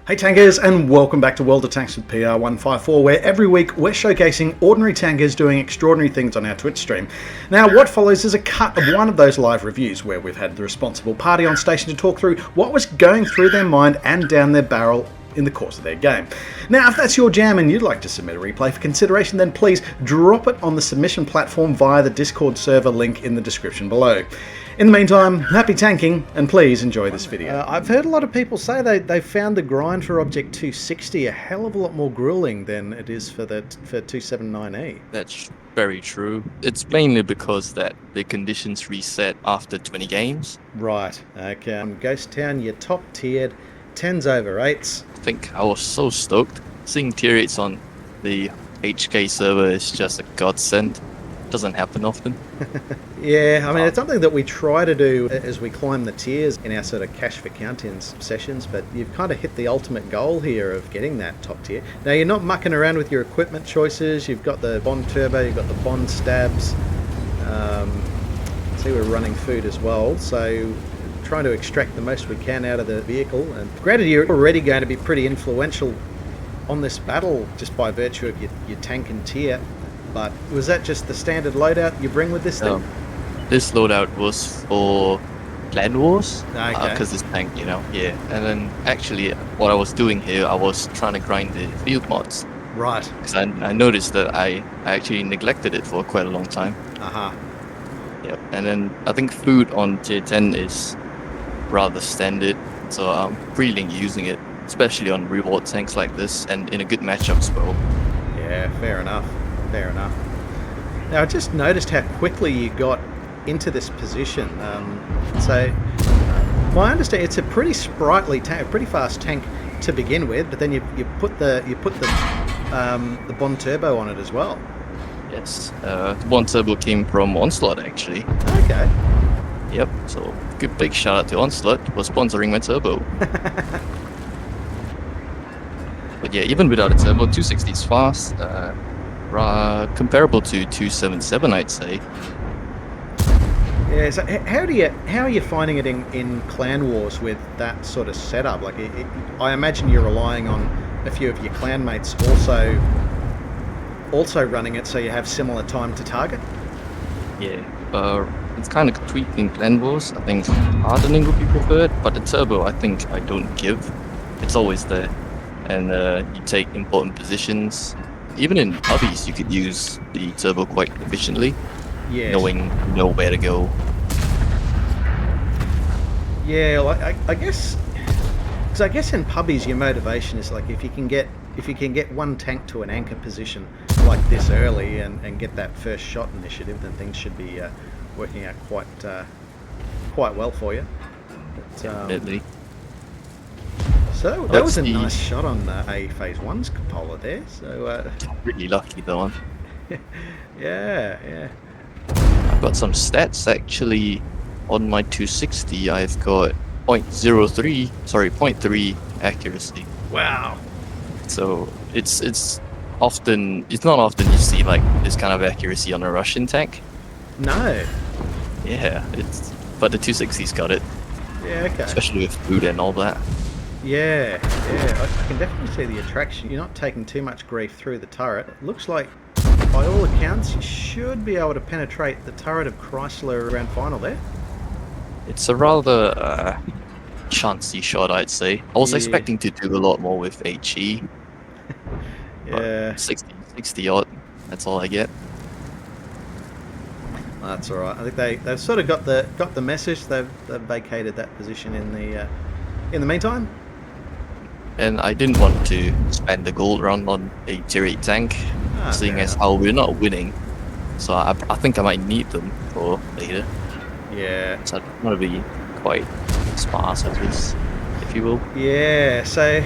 Hey tankers, and welcome back to World of Tanks with PR154, where every week we're showcasing ordinary tankers doing extraordinary things on our Twitch stream. Now what follows is a cut of one of those live reviews where we've had the responsible party on station to talk through what was going through their mind and down their barrel in the course of their game. Now if that's your jam and you'd like to submit a replay for consideration, then please drop it on the submission platform via the Discord server link in the description below. In the meantime, happy tanking, and please enjoy this video. I've heard a lot of people say they found the grind for Object 260 a hell of a lot more grueling than it is for 279E. That's very true. It's mainly because that the conditions reset after 20 games. Right, okay. Ghost Town, you're top tiered, 10s over 8s. I think I was so stoked. Seeing tier 8s on the HK server is just a godsend. Doesn't happen often. Yeah, I mean, it's something that we try to do as we climb the tiers in our sort of cash for count-ins sessions, but you've kind of hit the ultimate goal here of getting that top tier. Now, you're not mucking around with your equipment choices. You've got the Bond Turbo, you've got the Bond Stabs. See, we're running food as well, so trying to extract the most we can out of the vehicle. And granted, you're already going to be pretty influential on this battle just by virtue of your tank and tier. But was that just the standard loadout you bring with this thing? This loadout was for Clan Wars, okay. Because this tank, yeah. And then actually, what I was doing here, I was trying to grind the field mods. Right. Because I noticed that I actually neglected it for quite a long time. Yep. And then I think food on tier 10 is rather standard, so I'm really using it, especially on reward tanks like this and in a good matchup as well. Yeah, fair enough. Fair enough. Now I just noticed how quickly you got into this position. So my understanding, it's a pretty sprightly tank, a pretty fast tank to begin with, but then you put the Bond Turbo on it as well. Yes, the Bond Turbo came from Onslaught actually. Okay. Yep. So good big shout out to Onslaught for sponsoring my turbo. But yeah, even without a turbo, 260 is fast. Comparable to 277, I'd say. Yeah. So how are you finding it in Clan Wars with that sort of setup? Like, I imagine you're relying on a few of your clan mates also running it, so you have similar time to target. Yeah. It's kind of tweaked in Clan Wars. I think hardening would be preferred, but the turbo, I think I don't give. It's always there, and you take important positions. Even in hobbies, you could use the turbo quite efficiently, knowing where to go. Yeah, well, I guess, because I guess in pubbies your motivation is like if you can get one tank to an anchor position like this early and get that first shot initiative, then things should be working out quite well for you. But, definitely. So that was a nice shot on a Phase 1's cupola there. So really lucky that one. Yeah. I've got some stats actually on my 260. I've got 0.3 accuracy. Wow. So it's not often you see like this kind of accuracy on a Russian tank. No. Yeah, but the 260's got it. Yeah, okay. Especially with food and all that. Yeah, I can definitely see the attraction. You're not taking too much grief through the turret. It looks like, by all accounts, you should be able to penetrate the turret of Chrysler Grand Final there. It's a rather chancy shot, I'd say. I was expecting to do a lot more with HE. Yeah. 60 odd, that's all I get. That's all right. I think they've sort of got the message. They've vacated that position in the meantime. And I didn't want to spend the gold run on a tier 8 tank, seeing as how we're not winning. So I think I might need them for later. Yeah. So I want to be quite sparse at least, if you will. Yeah, so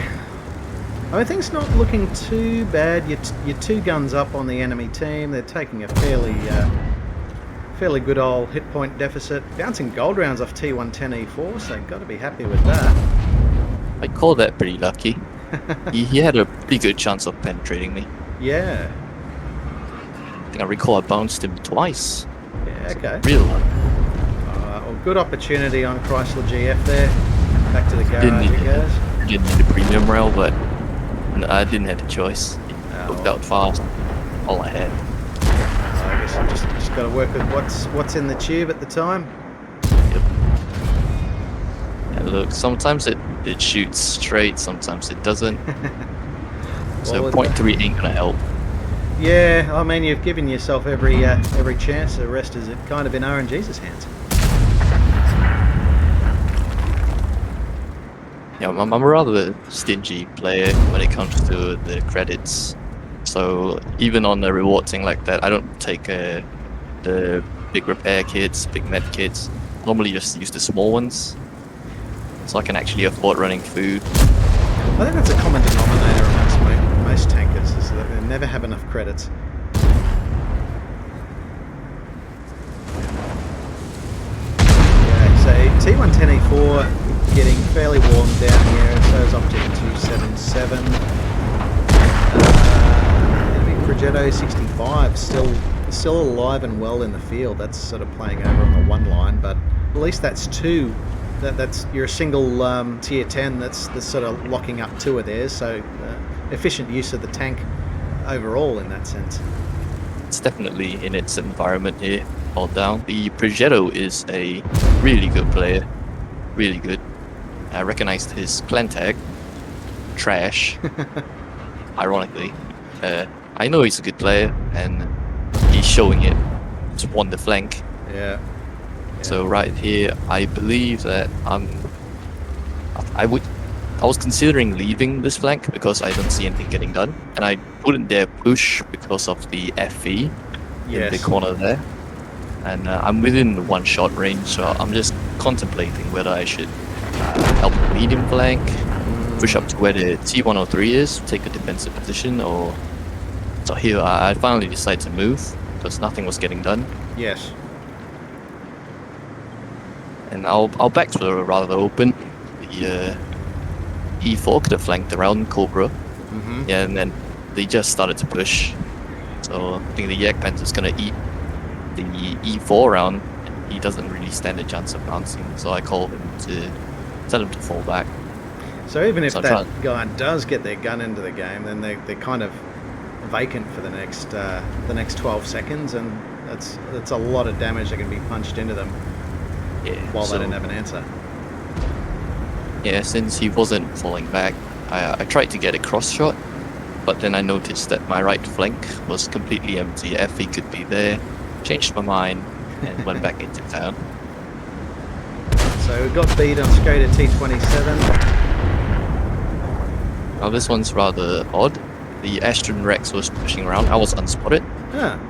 I mean, things not looking too bad. You're 2 guns up on the enemy team. They're taking a fairly good old hit point deficit. Bouncing gold rounds off T110E4, so got to be happy with that. I call that pretty lucky. he had a pretty good chance of penetrating me. Yeah. I think I recall I bounced him twice. Yeah, okay. Real luck. Well, good opportunity on Chrysler GF there. Back to the garage it goes. didn't need the premium rail, but I didn't have the choice. It booked out fast. All I had. I guess you just got to work with what's in the tube at the time. Yep. Yeah, look, sometimes it shoots straight, sometimes it doesn't. So Well, 0.3 ain't gonna help. Yeah, I mean, you've given yourself every chance. The rest is kind of in RNG's hands. Yeah, I'm a rather stingy player when it comes to the credits. So even on the reward thing like that, I don't take the big repair kits, big med kits. Normally just use the small ones, so I can actually afford running food. I think that's a common denominator amongst most tankers, is that they never have enough credits. Yeah, so T110E4 getting fairly warm down here, so is Optic 277. Enemy Progetto 65 still alive and well in the field. That's sort of playing over on the one line, but at least that's two. That's you're a single tier 10 that's sort of locking up two of theirs, so efficient use of the tank overall in that sense. It's definitely in its environment here, all down. The Progetto is a really good player, really good. I recognized his clan tag, trash, ironically. I know he's a good player, and he's showing it to won the flank. Yeah. So right here, I believe that I was considering leaving this flank because I don't see anything getting done, and I wouldn't dare push because of the FV in the corner there. And I'm within one shot range, so I'm just contemplating whether I should help the medium flank, push up to where the T103 is, take a defensive position, or... So here I finally decided to move because nothing was getting done. Yes. And our backs were rather open. The E4 could have flanked around Cobra. Mm-hmm. Yeah, and then they just started to push. So I think the Yak Panther's gonna eat the E4 round. He doesn't really stand a chance of bouncing, so I called him to tell him to fall back. So even if that guy does get their gun into the game, then they're kind of vacant for the next 12 seconds, and that's a lot of damage that can be punched into them. Yeah, while they didn't have an answer. Yeah, since he wasn't falling back, I tried to get a cross shot, but then I noticed that my right flank was completely empty. FE could be there, changed my mind, and went back into town. So we got beat on Skoda T27. Now this one's rather odd. The Astron Rex was pushing around. I was unspotted,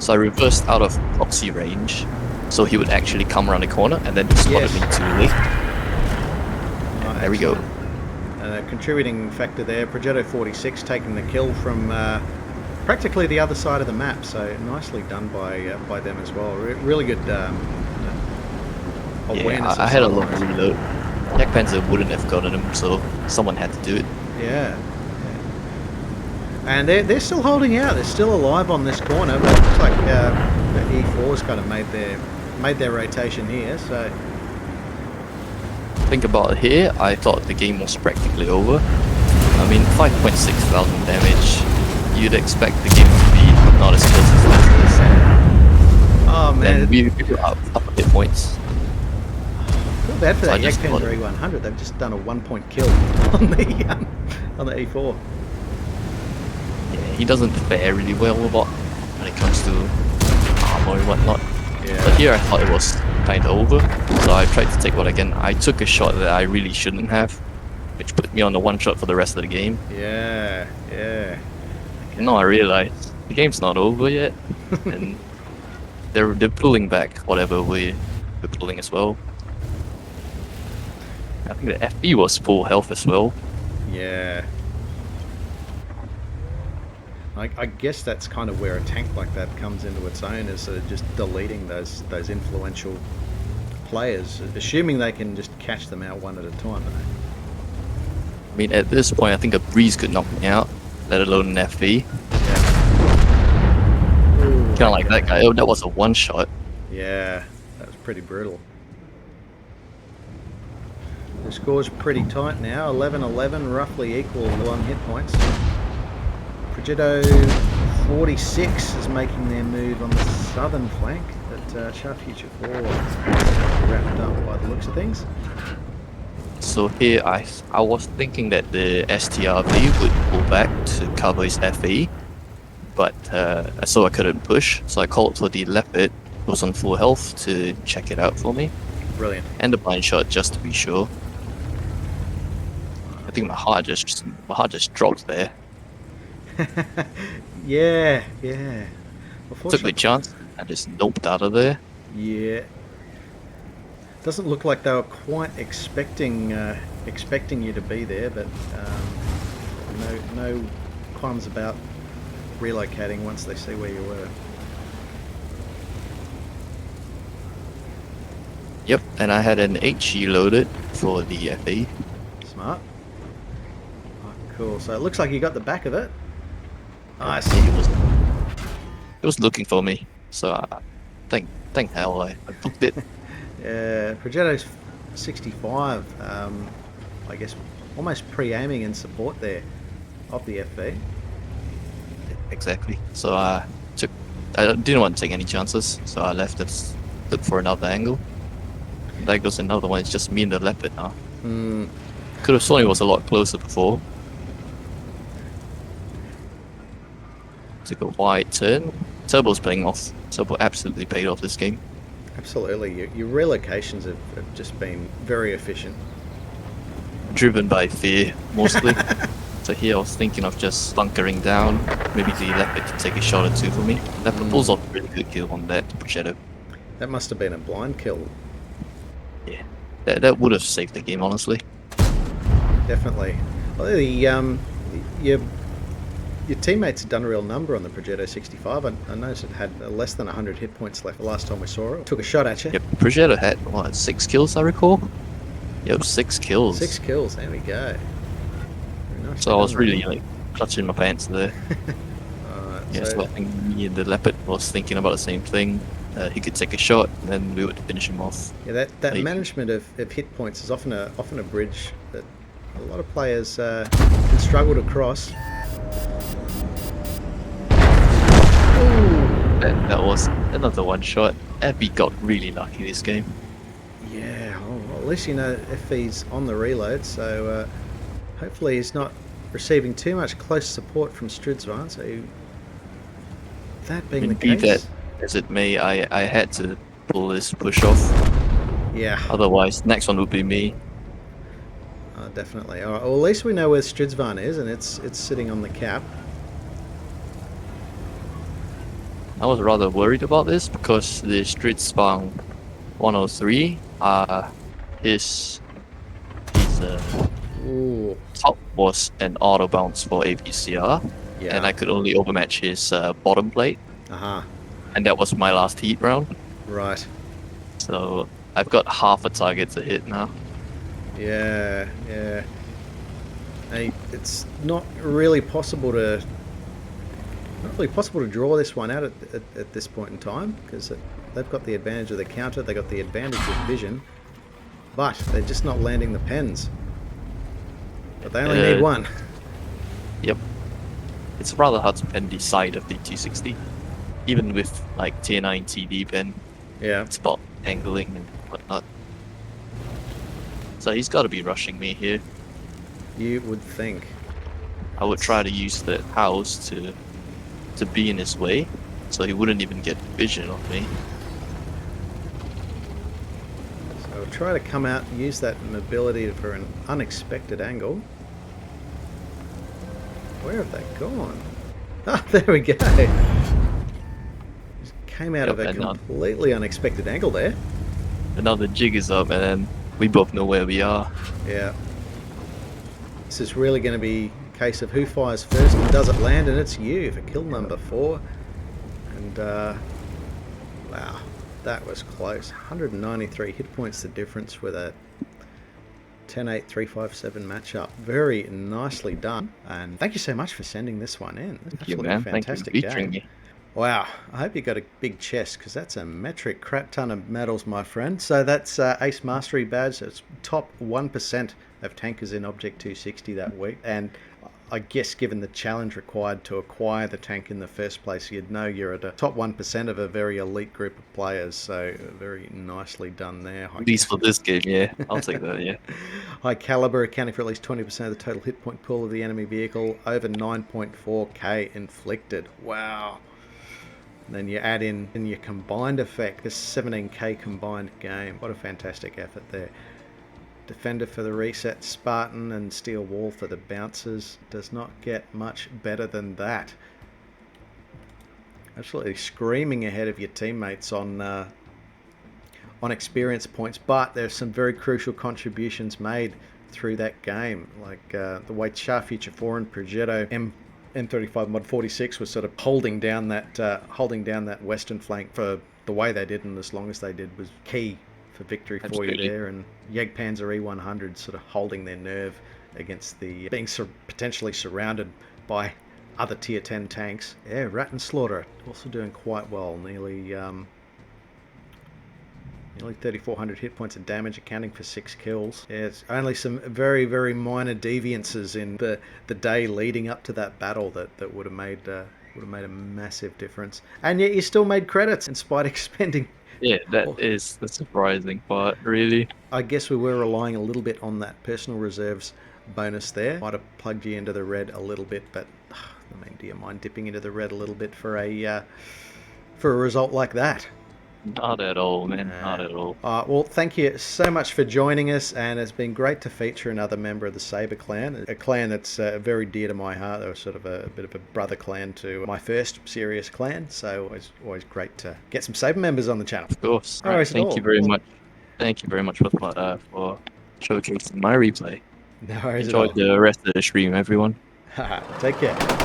so I reversed out of proxy range, so he would actually come around the corner, and then he spotted me too late. Oh, there we go. Contributing factor there. Progetto 46 taking the kill from practically the other side of the map, so nicely done by them as well. Really good awareness. Yeah, I had a long reload. Yak Panther wouldn't have gotten him, so someone had to do it. Yeah. And they're still holding out. They're still alive on this corner, but it looks like the E4's kind of made their rotation here. So think about it here. I thought the game was practically over. I mean, 5,600 damage. You'd expect the game to be not as close as this. Oh man! Then we were up a hit points. I feel bad for that Yak Panther E100. They've just done a 1-point kill on the E4. Yeah, he doesn't fare really well when it comes to armor and whatnot. Yeah. But here I thought it was kind of over, so I tried to take what I can. I took a shot that I really shouldn't have, which put me on the one shot for the rest of the game. Yeah. And now I realize the game's not over yet, and they're pulling back whatever we're pulling as well. I think the FB was full health as well. Yeah. I guess that's kind of where a tank like that comes into its own, is just deleting those influential players, assuming they can just catch them out one at a time. I mean, at this point, I think a breeze could knock me out, let alone an FV. Yeah. Kind of like that guy. Oh, that was a one shot. Yeah, that was pretty brutal. The score's pretty tight now, 11-11, roughly equal on hit points. Progetto 46 is making their move on the southern flank, but Sharp Future 4 wrapped up by the looks of things. So here I was thinking that the STRV would pull back to cover his FE, but I saw I couldn't push, so I called for the Leopard, who was on full health, to check it out for me. Brilliant. And the blind shot just to be sure. I think my heart just dropped there. Yeah. Took a chance. I just noped out of there. Yeah. Doesn't look like they were quite expecting you to be there, but no qualms about relocating once they see where you were. Yep, and I had an HE loaded for the FE. Smart. Oh, cool. So it looks like you got the back of it. Nice. It was looking for me, so thank hell I booked it. Yeah, Progetto's 65. I guess almost pre-aiming in support there of the FV. Exactly. So I didn't want to take any chances, so I left it, looked for another angle. There goes another one. It's just me and the Leopard now. Could have sworn it was a lot closer before. Took a wide turn. Turbo's paying off. Turbo absolutely paid off this game. Absolutely. Your relocations have just been very efficient. Driven by fear, mostly. So here I was thinking of just bunkering down. Maybe the Leopard could take a shot or two for me. Leopard pulls off a really good kill on that Progetto. That must have been a blind kill. Yeah, that would have saved the game, honestly. Definitely. Well, your teammates had done a real number on the Progetto 65. I noticed it had less than 100 hit points left the last time we saw it. Took a shot at you. Yep, Progetto had, 6 kills, I recall? Yep, 6 kills. 6 kills, there we go. Very nice. So I was really clutching my pants there. Alright, Yeah, so I think me and the Leopard was thinking about the same thing. He could take a shot, and then we would finish him off. Yeah, that management of hit points is often a bridge that a lot of players can struggle to cross. That was another one shot. Abby got really lucky this game. Yeah, well, at least you know if he's on the reload, so hopefully he's not receiving too much close support from Stridsvan. So that being the case, That as it may, I had to pull this push off. Yeah. Otherwise, next one would be me. Definitely. All right. Well, at least we know where Stridsvan is, and it's sitting on the cap. I was rather worried about this because the Stridsvan 103, his top was an auto bounce for APCR, and I could only overmatch his bottom plate. And that was my last heat round. Right. So I've got half a target to hit now. Yeah. Hey, it's not really possible to draw this one out at this point in time, because they've got the advantage of the counter, they've got the advantage of vision, but they're just not landing the pens. But they only need one. Yep. It's rather hard to pen the side of the 260, even with like tier 9 TD pen. Yeah. It's about angling and whatnot. So he's got to be rushing me here. You would think. I would try to use the house to be in his way, so he wouldn't even get vision of me. So try to come out and use that mobility for an unexpected angle. Where have they gone? Ah, there we go. Just came out of a completely unexpected angle there. And now the jig is up, and then we both know where we are. Yeah. This is really going to be a case of who fires first and does it land, and it's you for kill number 4. And wow, that was close. 193 hit points the difference with a 10-8, 3-5-7 matchup. Very nicely done. And thank you so much for sending this one in. Thank you, man. Fantastic Thank you for featuring game. me. Wow, I hope you got a big chest because that's a metric crap ton of medals, my friend. So that's Ace Mastery badge. It's top 1% of tankers in Object 260 that week. And I guess given the challenge required to acquire the tank in the first place, you'd know you're at a top 1% of a very elite group of players. So very nicely done there. At least for this game, yeah. I'll take that, yeah. High caliber, accounting for at least 20% of the total hit point pool of the enemy vehicle. Over 9.4k inflicted. Wow. And then you add in your combined effect, this 17k combined game. What a fantastic effort there. Defender for the reset, Spartan, and Steel Wall for the bouncers. Does not get much better than that. Absolutely screaming ahead of your teammates on experience points, but there's some very crucial contributions made through that game, like the way Char Future 4 and Progetto M35 Mod 46 was sort of holding down that western flank for the way they did and as long as they did was key for victory for you there. And Jagdpanzer E100 sort of holding their nerve against the being potentially surrounded by other tier 10 tanks. Yeah, Rat and Slaughter also doing quite well, nearly 3,400 hit points of damage, accounting for 6 kills. Yeah, it's only some very, very minor deviances in the day leading up to that battle that would have made a massive difference. And yet you still made credits in spite of expending. Yeah, that is the surprising part, really. I guess we were relying a little bit on that personal reserves bonus there. Might have plugged you into the red a little bit, but I mean, do you mind dipping into the red a little bit for a result like that? Not at all, man. Not at all. Well, thank you so much for joining us, and it's been great to feature another member of the Saber clan, a clan that's very dear to my heart. They were sort of a bit of a brother clan to my first serious clan, so it's always great to get some Saber members on the channel. Of course. All right, thank you very much. Thank you very much for showcasing my replay. No worries. Enjoy the rest of the stream, everyone. Take care.